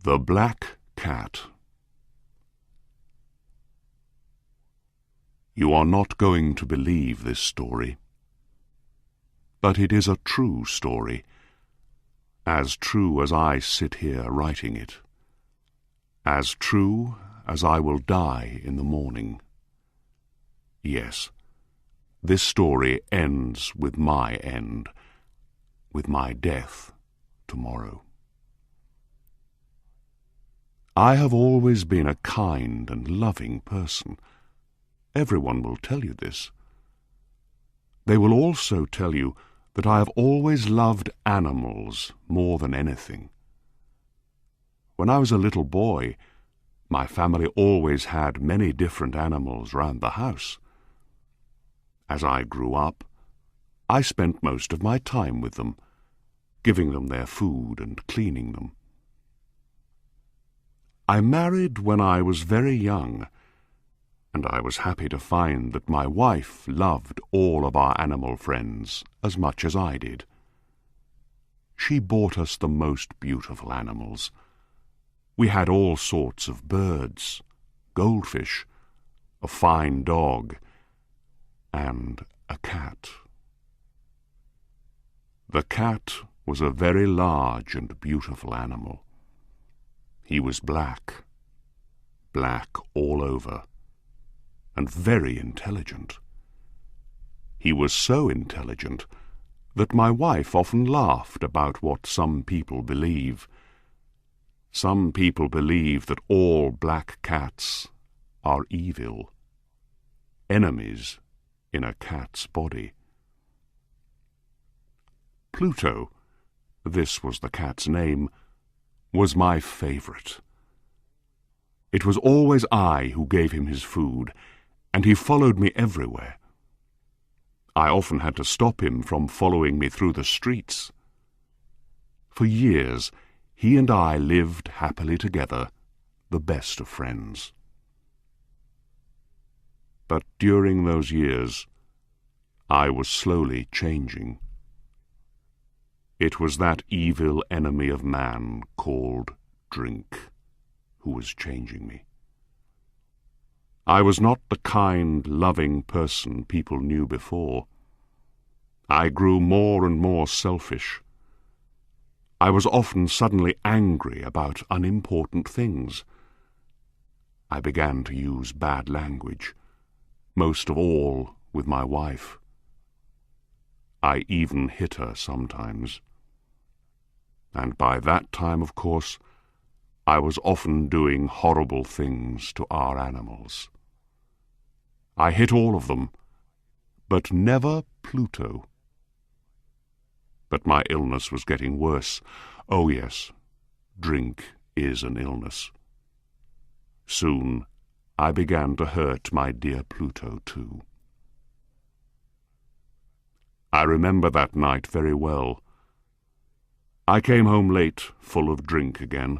The Black Cat. You are not going to believe this story, but it is a true story, as true as I sit here writing it, as true as I will die in the morning. Yes, this story ends with my end, with my death tomorrow. I have always been a kind and loving person. Everyone will tell you this. They will also tell you that I have always loved animals more than anything. When I was a little boy, my family always had many different animals round the house. As I grew up, I spent most of my time with them, giving them their food and cleaning them. I married when I was very young, and I was happy to find that my wife loved all of our animal friends as much as I did. She bought us the most beautiful animals. We had all sorts of birds, goldfish, a fine dog, and a cat. The cat was a very large and beautiful animal. He was black all over, and very intelligent. He was so intelligent that my wife often laughed about what some people believe. Some people believe that all black cats are evil, enemies in a cat's body. Pluto, this was the cat's name, was my favourite. It was always I who gave him his food, and he followed me everywhere. I often had to stop him from following me through the streets. For years, he and I lived happily together, the best of friends. But during those years, I was slowly changing. It was that evil enemy of man called drink who was changing me. I was not the kind, loving person people knew before. I grew more and more selfish. I was often suddenly angry about unimportant things. I began to use bad language, most of all with my wife. I even hit her sometimes. And by that time, of course, I was often doing horrible things to our animals. I hit all of them, but never Pluto. But my illness was getting worse. Oh yes, drink is an illness. Soon I began to hurt my dear Pluto too. I remember that night very well. I came home late, full of drink again.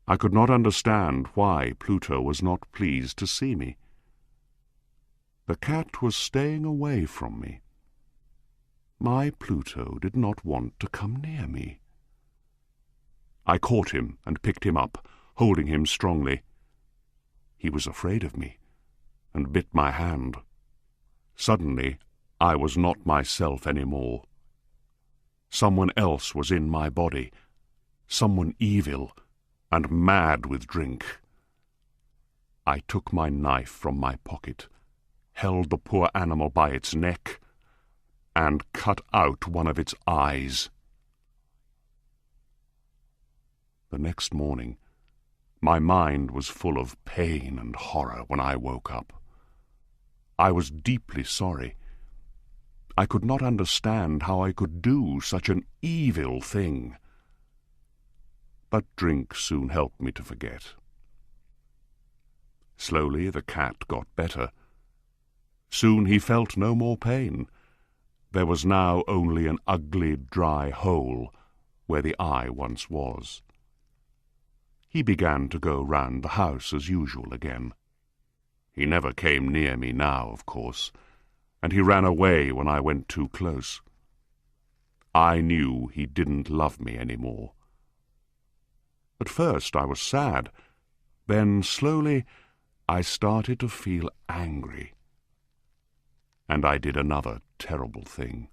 I could not understand why Pluto was not pleased to see me. The cat was staying away from me. My Pluto did not want to come near me. I caught him and picked him up, holding him strongly. He was afraid of me, and bit my hand. Suddenly, I was not myself any more. Someone else was in my body, someone evil and mad with drink. I took my knife from my pocket, held the poor animal by its neck, and cut out one of its eyes. The next morning, my mind was full of pain and horror when I woke up. I was deeply sorry. I could not understand how I could do such an evil thing. But drink soon helped me to forget. Slowly the cat got better. Soon he felt no more pain. There was now only an ugly, dry hole where the eye once was. He began to go round the house as usual again. He never came near me now, of course, and he ran away when I went too close. I knew he didn't love me any more. At first I was sad. Then slowly I started to feel angry. And I did another terrible thing.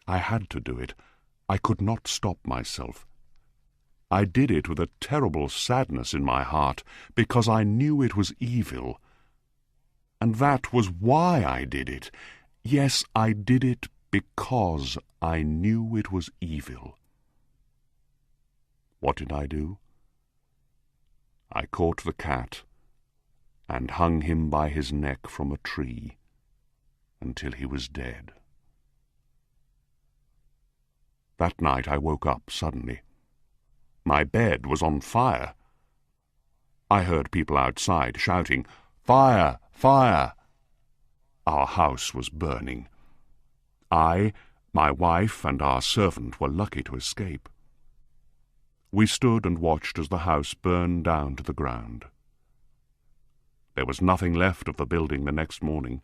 I had to do it. I could not stop myself. I did it with a terrible sadness in my heart, because I knew it was evil. And that was why I did it. Yes, I did it because I knew it was evil. What did I do? I caught the cat and hung him by his neck from a tree until he was dead. That night I woke up suddenly. My bed was on fire. I heard people outside shouting, "Fire! Fire!" Our house was burning. I, my wife, and our servant were lucky to escape. We stood and watched as the house burned down to the ground. There was nothing left of the building the next morning.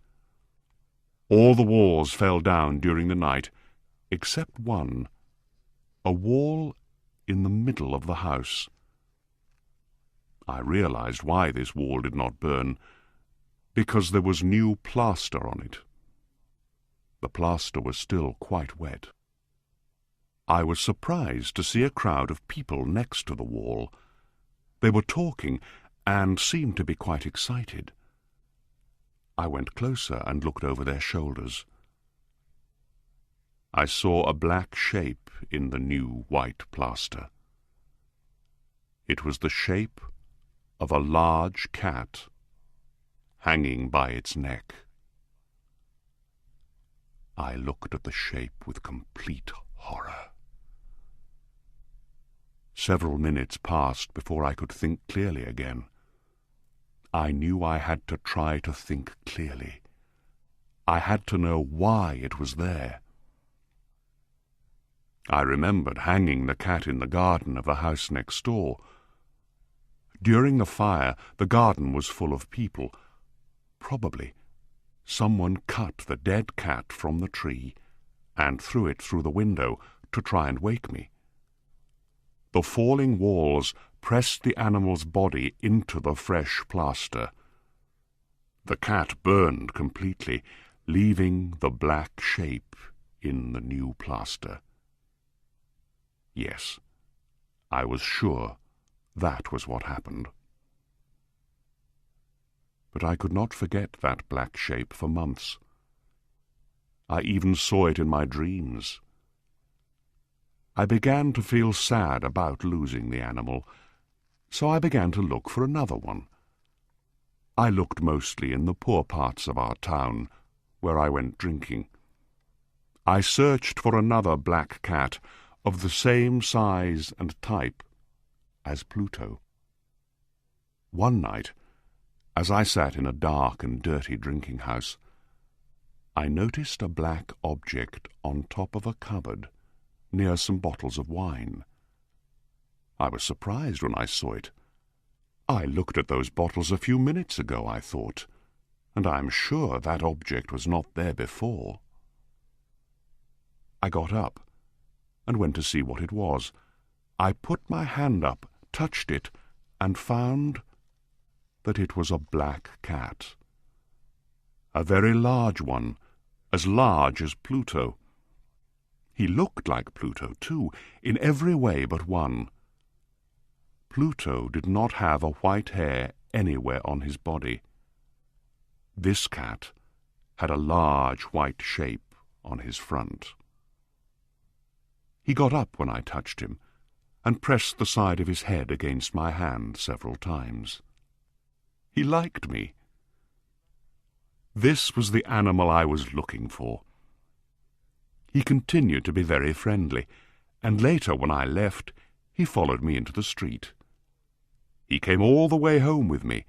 All the walls fell down during the night, except one, a wall in the middle of the house. I realized why this wall did not burn, because there was new plaster on it. The plaster was still quite wet. I was surprised to see a crowd of people next to the wall. They were talking and seemed to be quite excited. I went closer and looked over their shoulders. I saw a black shape in the new white plaster. It was the shape of a large cat hanging by its neck. I looked at the shape with complete horror. Several minutes passed before I could think clearly again. I knew I had to try to think clearly. I had to know why it was there. I remembered hanging the cat in the garden of the house next door. During the fire, the garden was full of people. Probably someone cut the dead cat from the tree and threw it through the window to try and wake me. The falling walls pressed the animal's body into the fresh plaster. The cat burned completely, leaving the black shape in the new plaster. Yes, I was sure that was what happened. But I could not forget that black shape for months. I even saw it in my dreams. I began to feel sad about losing the animal, so I began to look for another one. I looked mostly in the poor parts of our town, where I went drinking. I searched for another black cat of the same size and type as Pluto. One night, as I sat in a dark and dirty drinking house, I noticed a black object on top of a cupboard near some bottles of wine. I was surprised when I saw it. I looked at those bottles a few minutes ago, I thought, and I am sure that object was not there before. I got up and went to see what it was. I put my hand up, touched it, and found that it was a black cat. A very large one, as large as Pluto. He looked like Pluto, too, in every way but one. Pluto did not have a white hair anywhere on his body. This cat had a large white shape on his front. He got up when I touched him, and pressed the side of his head against my hand several times. He liked me. This was the animal I was looking for. He continued to be very friendly, and later, when I left, he followed me into the street. He came all the way home with me.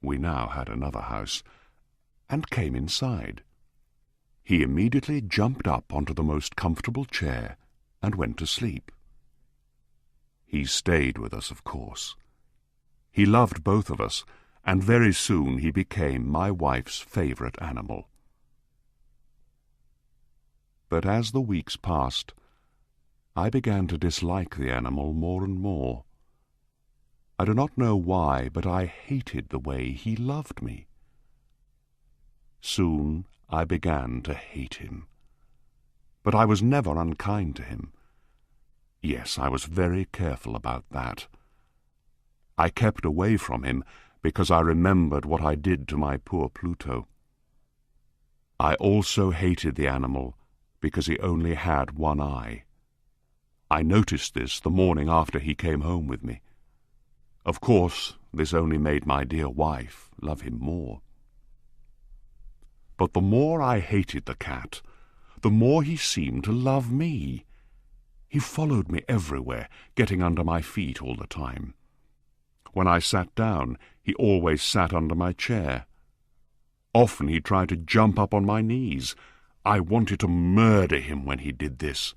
We now had another house, and came inside. He immediately jumped up onto the most comfortable chair and went to sleep. He stayed with us, of course. He loved both of us, and very soon he became my wife's favorite animal. But as the weeks passed, I began to dislike the animal more and more. I do not know why, but I hated the way he loved me. Soon I began to hate him. But I was never unkind to him. Yes, I was very careful about that. I kept away from him because I remembered what I did to my poor Pluto. I also hated the animal because he only had one eye. I noticed this the morning after he came home with me. Of course, this only made my dear wife love him more. But the more I hated the cat, the more he seemed to love me. He followed me everywhere, getting under my feet all the time. When I sat down, he always sat under my chair. Often he tried to jump up on my knees. I wanted to murder him when he did this.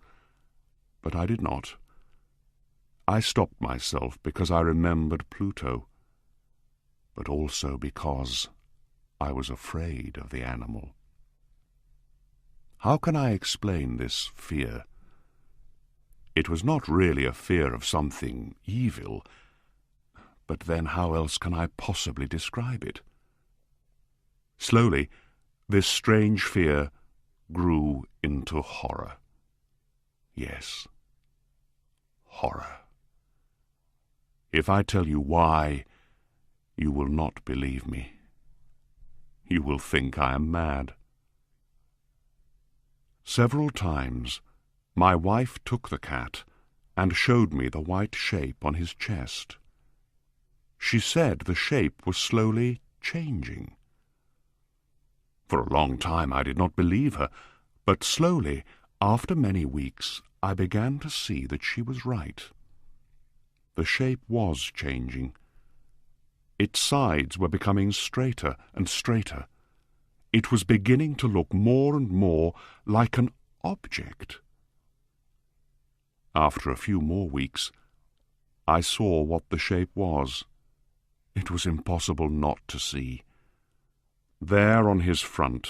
But I did not. I stopped myself because I remembered Pluto, but also because I was afraid of the animal. How can I explain this fear? It was not really a fear of something evil, but then how else can I possibly describe it? Slowly, this strange fear grew into horror. Yes, horror. If I tell you why, you will not believe me. You will think I am mad. Several times, my wife took the cat and showed me the white shape on his chest. She said the shape was slowly changing. For a long time I did not believe her, but slowly, after many weeks, I began to see that she was right. The shape was changing. Its sides were becoming straighter and straighter. It was beginning to look more and more like an object. After a few more weeks, I saw what the shape was. It was impossible not to see. There on his front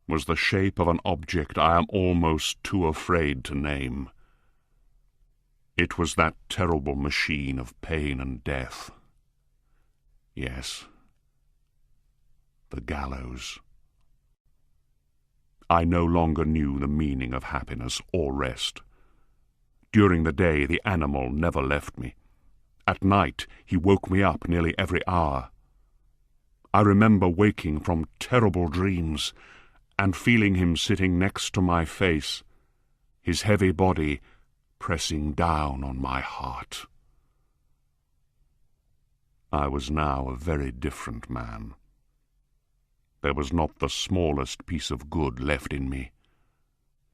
was the shape of an object I am almost too afraid to name. It was that terrible machine of pain and death. Yes, the gallows. I no longer knew the meaning of happiness or rest. During the day, the animal never left me. At night, he woke me up nearly every hour. I remember waking from terrible dreams and feeling him sitting next to my face, his heavy body pressing down on my heart. I was now a very different man. There was not the smallest piece of good left in me.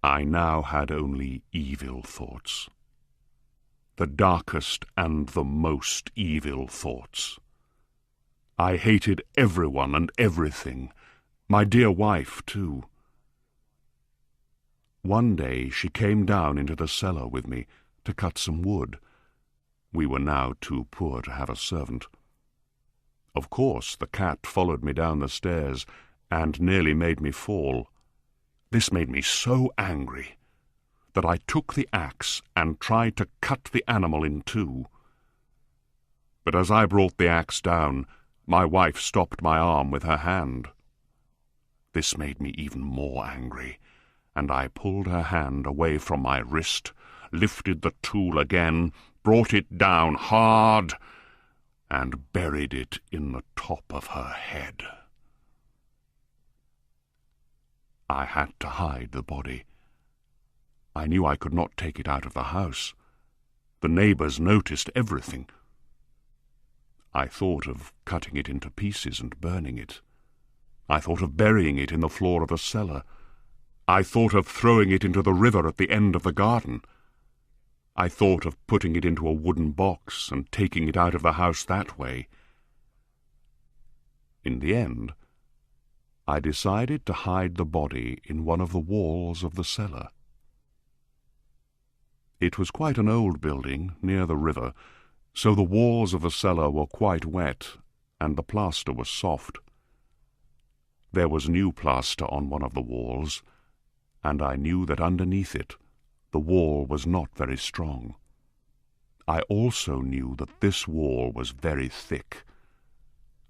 I now had only evil thoughts. The darkest and the most evil thoughts. I hated everyone and everything, my dear wife, too. One day she came down into the cellar with me to cut some wood. We were now too poor to have a servant. Of course, the cat followed me down the stairs and nearly made me fall. This made me so angry that I took the axe and tried to cut the animal in two. But as I brought the axe down, my wife stopped my arm with her hand. This made me even more angry, and I pulled her hand away from my wrist, lifted the tool again, brought it down hard, and buried it in the top of her head. I had to hide the body. I knew I could not take it out of the house. The neighbors noticed everything. I thought of cutting it into pieces and burning it. I thought of burying it in the floor of the cellar. I thought of throwing it into the river at the end of the garden. I thought of putting it into a wooden box and taking it out of the house that way. In the end, I decided to hide the body in one of the walls of the cellar. It was quite an old building near the river, so the walls of the cellar were quite wet and the plaster was soft. There was new plaster on one of the walls, and I knew that underneath it The wall was not very strong. I also knew that this wall was very thick.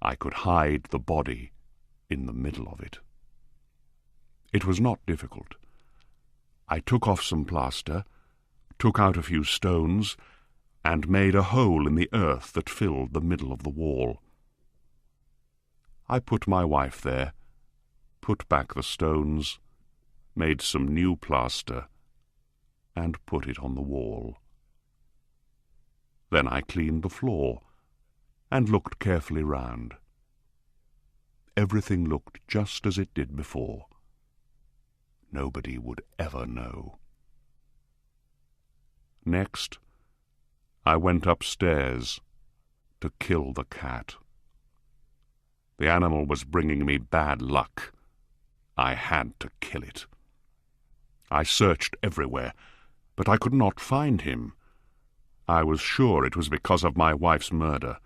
I could hide the body in the middle of it. It was not difficult. I took off some plaster, took out a few stones, and made a hole in the earth that filled the middle of the wall. I put my wife there, put back the stones, made some new plaster, and put it on the wall. Then I cleaned the floor and looked carefully round. Everything looked just as it did before. Nobody would ever know. Next, I went upstairs to kill the cat. The animal was bringing me bad luck. I had to kill it. I searched everywhere, but I could not find him. I was sure it was because of my wife's murder.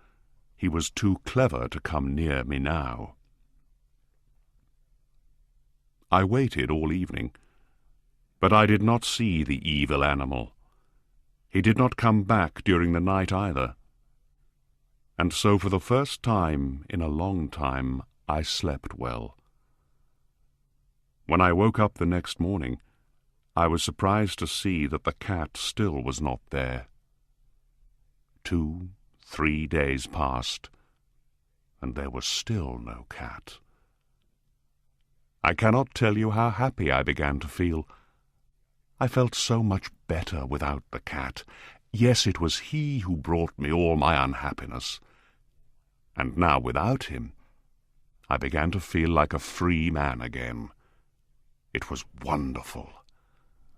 He was too clever to come near me now. I waited all evening, but I did not see the evil animal. He did not come back during the night either. And so for the first time in a long time I slept well. When I woke up the next morning, I was surprised to see that the cat still was not there. 2, 3 days passed, and there was still no cat. I cannot tell you how happy I began to feel. I felt so much better without the cat. Yes, it was he who brought me all my unhappiness. And now, without him, I began to feel like a free man again. It was wonderful.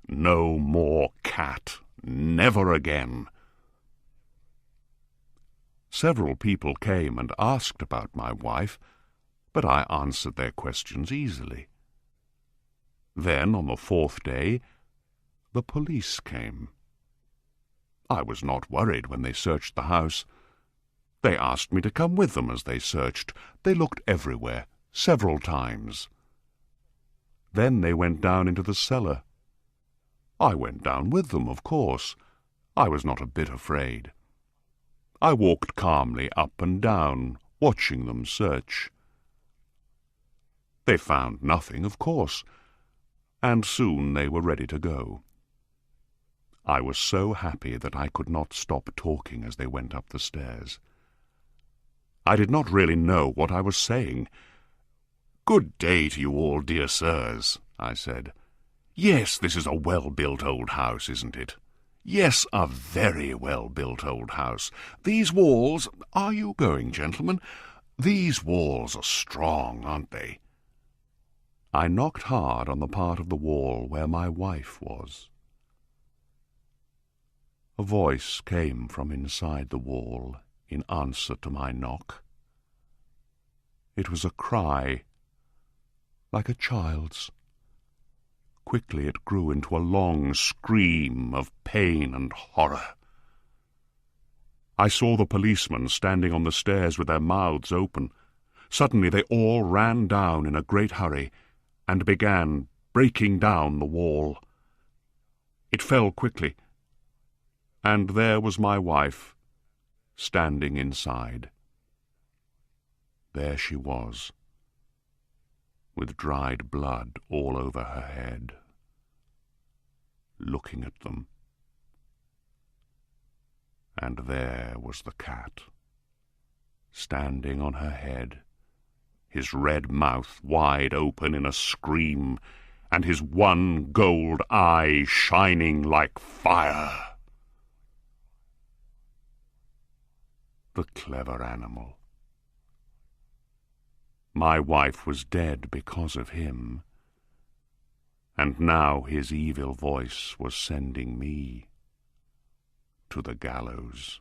No more cat. Never again. Several people came and asked about my wife, but I answered their questions easily. Then, on the 4th day, the police came. I was not worried when they searched the house. They asked me to come with them as they searched. They looked everywhere, several times. Then they went down into the cellar. I went down with them, of course. I was not a bit afraid. I walked calmly up and down, watching them search. They found nothing, of course, and soon they were ready to go. I was so happy that I could not stop talking as they went up the stairs. I did not really know what I was saying. "Good day to you all, dear sirs," I said. "Yes, this is a well-built old house, isn't it? Yes, a very well-built old house. These walls— Are you going, gentlemen? These walls are strong, aren't they?" I knocked hard on the part of the wall where my wife was. A voice came from inside the wall in answer to my knock. It was a cry, like a child's. Quickly it grew into a long scream of pain and horror. I saw the policemen standing on the stairs with their mouths open. Suddenly they all ran down in a great hurry and began breaking down the wall. It fell quickly, and there was my wife, standing inside. There she was, with dried blood all over her head, looking at them. And there was the cat, standing on her head, his red mouth wide open in a scream, and his one gold eye shining like fire. The clever animal. My wife was dead because of him, and now his evil voice was sending me to the gallows.